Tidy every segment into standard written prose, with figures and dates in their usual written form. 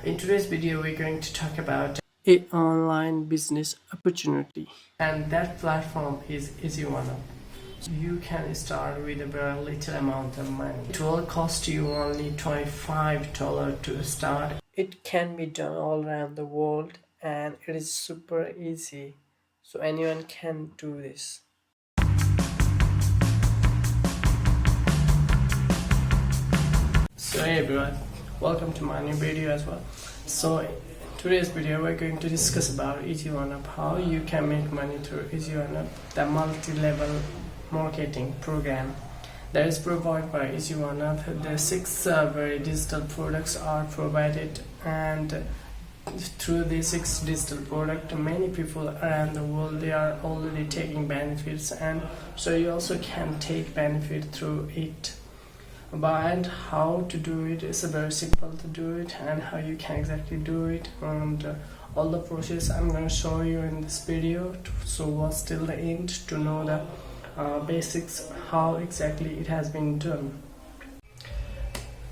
In today's video, we're going to talk about a online business opportunity, and that platform is EasyOneUp. So you can start with a very little amount of money. It will cost you only $25 to start. It can be done all around the world, and it is super easy. So anyone can do this. So hey everyone, welcome to my new video as well. So in today's video we're going to discuss about EasyOneUp, how you can make money through EasyOneUp, the multi-level marketing program that is provided by EasyOneUp. The 6 very digital products are provided, and through these 6 digital products many people around the world, they are already taking benefits, and so you also can take benefit through it. But how to do it is very simple to do it, and how you can exactly do it, and all the process I'm going to show you in this video. So watch till the end to know the basics, how exactly it has been done.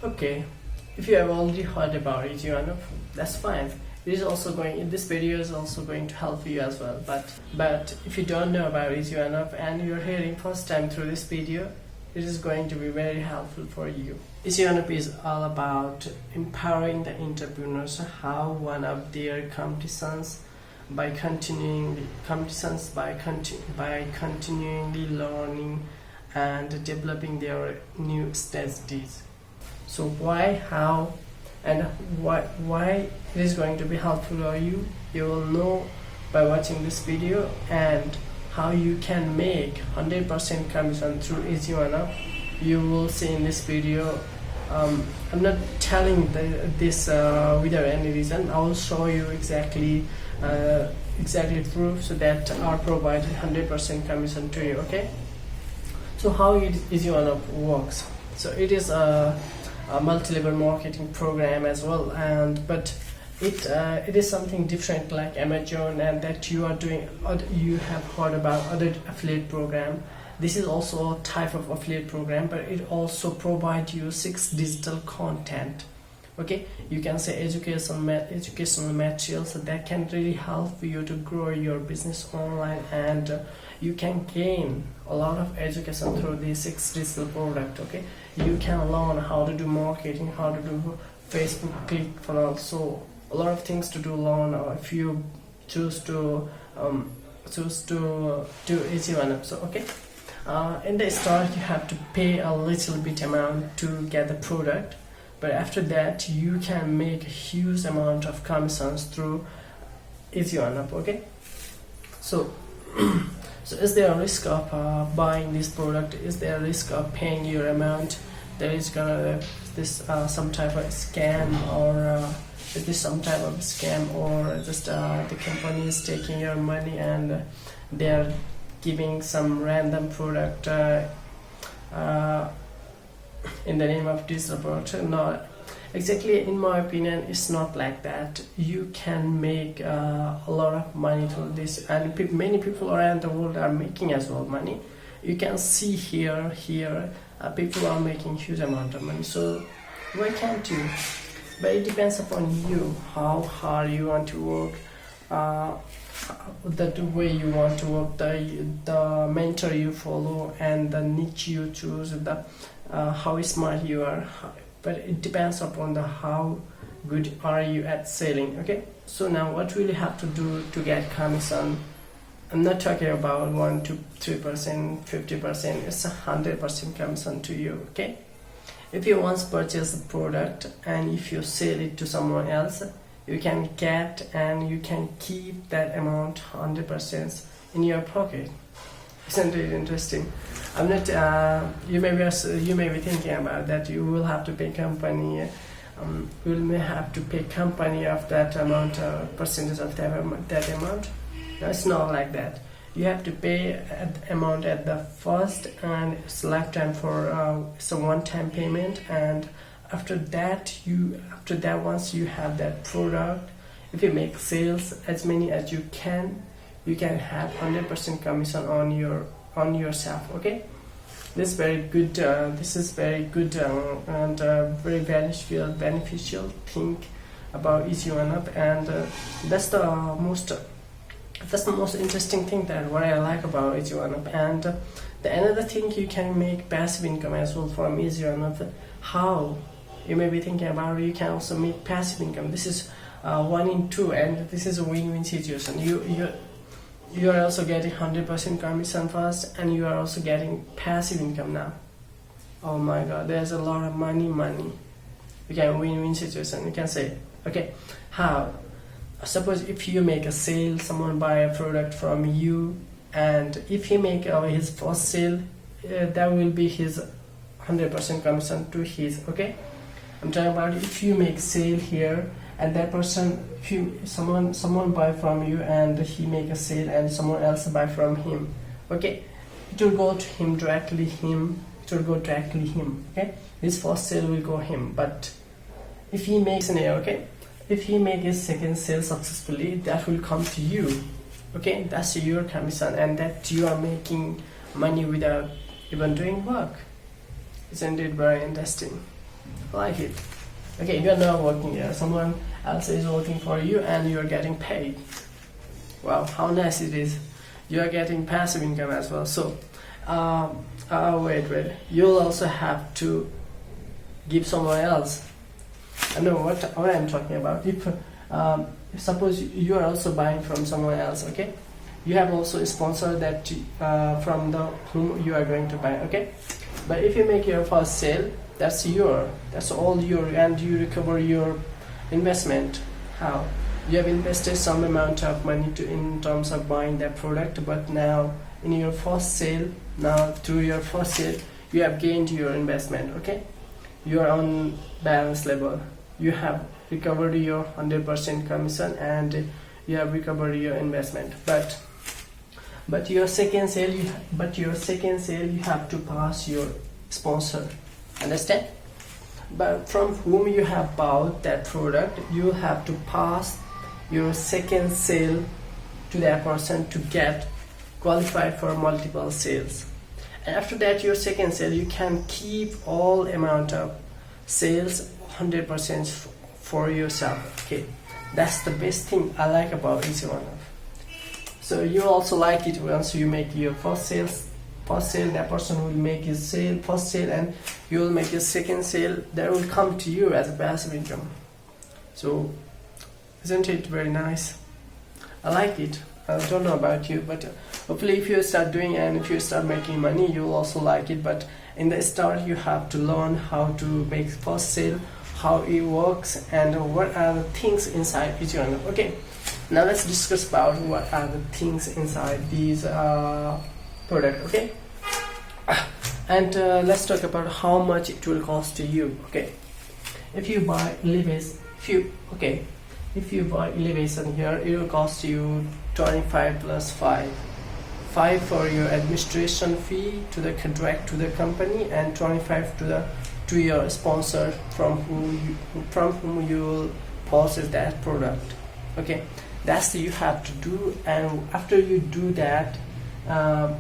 Okay, if you have already heard about EasyOneUp, that's fine. This video is also going to help you as well. But if you don't know about EasyOneUp and you're hearing first time through this video, it is going to be very helpful for you. EasyOneUp is all about empowering the entrepreneurs how one up their competitions by continually learning and developing their new strategies. So why, how, and why it is going to be helpful for you, you will know by watching this video, and how you can make 100% commission through EasyOneUp. You will see in this video. I'm not telling this without any reason. I will show you exactly proofs that are provided 100% commission to you. Okay. So how EasyOneUp works? So it is a multi-level marketing program as well, but it is something different like Amazon, and that you are doing. You have heard about other affiliate program. This is also a type of affiliate program, but it also provides you 6 digital content. Okay, you can say educational materials that can really help you to grow your business online, and you can gain a lot of education through these 6 digital products. Okay, you can learn how to do marketing, how to do Facebook click funnel, so a lot of things to do learn, or if you choose to do EasyOneUp. So okay, in the start you have to pay a little bit amount to get the product, but after that you can make a huge amount of commissions through EasyOneUp. Okay, so so is there a risk of buying this product? Is there a risk of paying your amount? There is gonna some type of scam, or is this some type of scam, or just the company is taking your money and they are giving some random product in the name of digital product? No, exactly, in my opinion, it's not like that. You can make a lot of money through this, and many people around the world are making as well money. You can see here people are making huge amount of money, so why can't you? But it depends upon you, how hard you want to work, the way you want to work, the mentor you follow, and the niche you choose, how smart you are. But it depends upon how good are you at selling. Okay, so now what will you have to do to get commission? I'm not talking about 1 to 3%, 50%. It's 100% commission to you. Okay, if you once purchase the product and if you sell it to someone else, you can get and you can keep that amount 100% in your pocket. Isn't it interesting? I'm not. You may be thinking about that. You will have to pay company. You may have to pay company of that amount, percentage of that amount. No, it's not like that. You have to pay the amount at the first, and it's lifetime for it's a one-time payment. And after that, once you have that product, if you make sales as many as you can have 100% commission on yourself. Okay, this is very good. And very beneficial thing about Easy One Up, and that's the most interesting thing that what I like about Easy One Up. And the another thing, you can make passive income as well from Easy One Up. How? You may be thinking about it. You can also make passive income. This is 1 in 2, and this is a win-win situation. You are also getting 100% commission first, and you are also getting passive income now. Oh my god, there's a lot of money. You can win-win situation. You can say, okay, how? Suppose if you make a sale, someone buy a product from you, and if he make his first sale, that will be his 100% commission to his. Okay, I'm talking about if you make sale here, and that person, someone buy from you, and he make a sale, and someone else buy from him. Okay, it will go to him directly. Okay, his first sale will go him. But if he makes if he make his second sale successfully, that will come to you. Okay, that's your commission, and that you are making money without even doing work. Isn't it very interesting? I like it. Okay, you are not working here, someone else is working for you, and you are getting paid. Wow, how nice it is. You are getting passive income as well. So wait, you'll also have to give someone else. I know what I'm talking about. If suppose you are also buying from someone else, okay, you have also a sponsor that from whom you are going to buy. Okay, but if you make your first sale, that's all your, and you recover your investment. How? You have invested some amount of money in terms of buying that product, but now in your first sale, through your first sale, you have gained your investment. Okay, you are on balance level. You have recovered your 100% commission, and you have recovered your investment. But your second sale, you have to pass your sponsor. Understand? But from whom you have bought that product, you have to pass your second sale to that person to get qualified for multiple sales. And after that, your second sale, you can keep all amount of sales 100% for yourself. Okay, that's the best thing I like about Easy One Up. So you also like it once you make your first sale, that person will make his first sale, and you will make your second sale. That will come to you as a passive income. So isn't it very nice? I like it. I don't know about you, but hopefully if you start doing and if you start making money, you will also like it. But in the start, you have to learn how to make first sale, how it works, and what are the things inside each one. Okay, now let's discuss about what are the things inside these product. Okay, and let's talk about how much it will cost to you. Okay, if you buy elevation, if you buy elevation here, it will cost you 25 plus 5 for your administration fee to the contract to the company, and 25 to your sponsor from whom you will purchase that product. Okay, that's you have to do, and after you do that,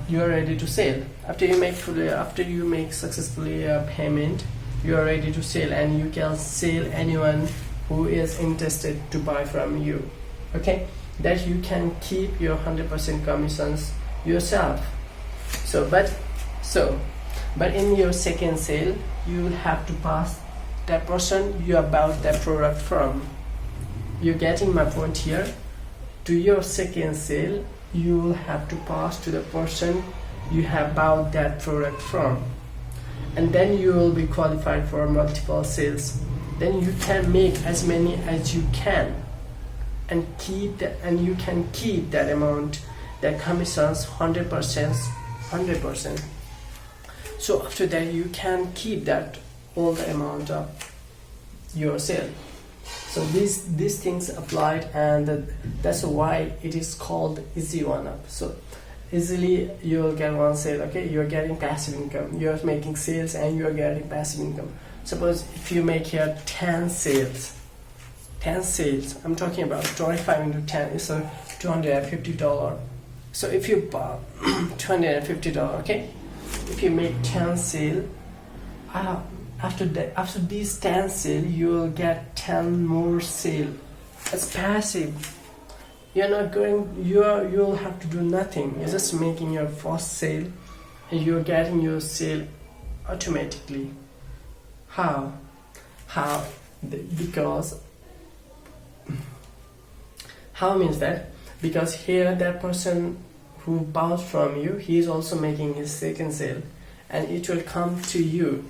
you are ready to sell. After you make successfully a payment, you are ready to sell, and you can sell anyone who is interested to buy from you. Okay, that you can keep your 100% commissions yourself. But in your second sale, you will have to pass that person you bought that product from. You're getting my point here? To your second sale, you will have to pass to the person you have bought that product from, and then you will be qualified for multiple sales. Then you can make as many as you can, and you can keep that amount, that commissions 100%. So after that, you can keep that all the amount of your sale. So these things applied, and that's why it is called Easy One Up. So easily you will get one sale. Okay, you are getting passive income. You are making sales, and you are getting passive income. Suppose if you make here 10 sales, I'm talking about 25 into 10 is $250. So if you buy $250, okay, if you make 10 sales, I after these 10 sale, you'll get 10 more sale. It's passive. You're not going, you'll have to do nothing. You're just making your first sale and you're getting your sale automatically. How? Because how means that because here that person who bought from you, he is also making his second sale, and it will come to you.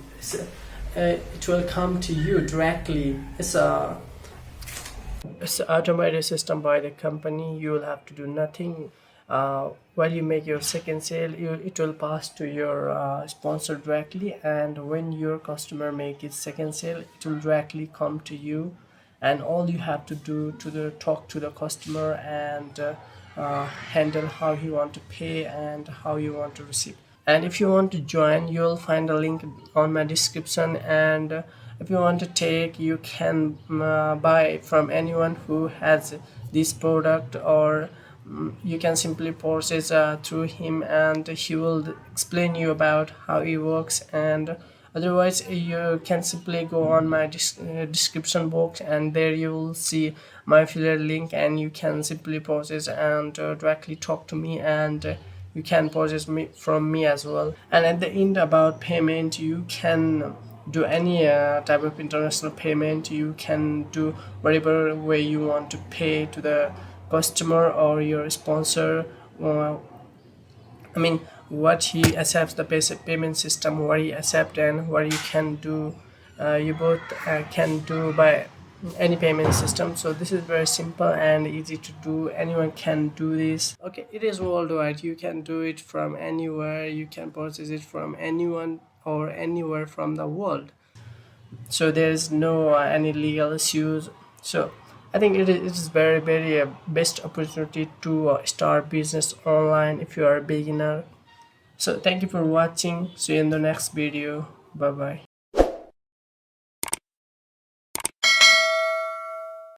It will come to you directly. It's an automated system by the company. You will have to do nothing. While you make your second sale, it will pass to your sponsor directly, and when your customer make his second sale, it will directly come to you, and all you have to do to the talk to the customer and handle how you want to pay and how you want to receive. And if you want to join, you'll find a link on my description, and if you want to take, you can buy from anyone who has this product, or you can simply purchase through him, and he will explain you about how it works. And otherwise, you can simply go on my description box, and there you will see my affiliate link, and you can simply purchase and directly talk to me, and you can purchase me from me as well. And at the end, about payment, you can do any type of international payment. You can do whatever way you want to pay to the customer or your sponsor. I mean, what he accepts, the basic payment system, what he accept, and what you can do. You both can do by any payment system. So this is very simple and easy to do. Anyone can do this. Okay, it is worldwide. You can do it from anywhere. You can purchase it from anyone or anywhere from the world. So there is no any legal issues. So I think it is very best opportunity to start business online if you are a beginner. So thank you for watching. See you in the next video. Bye bye.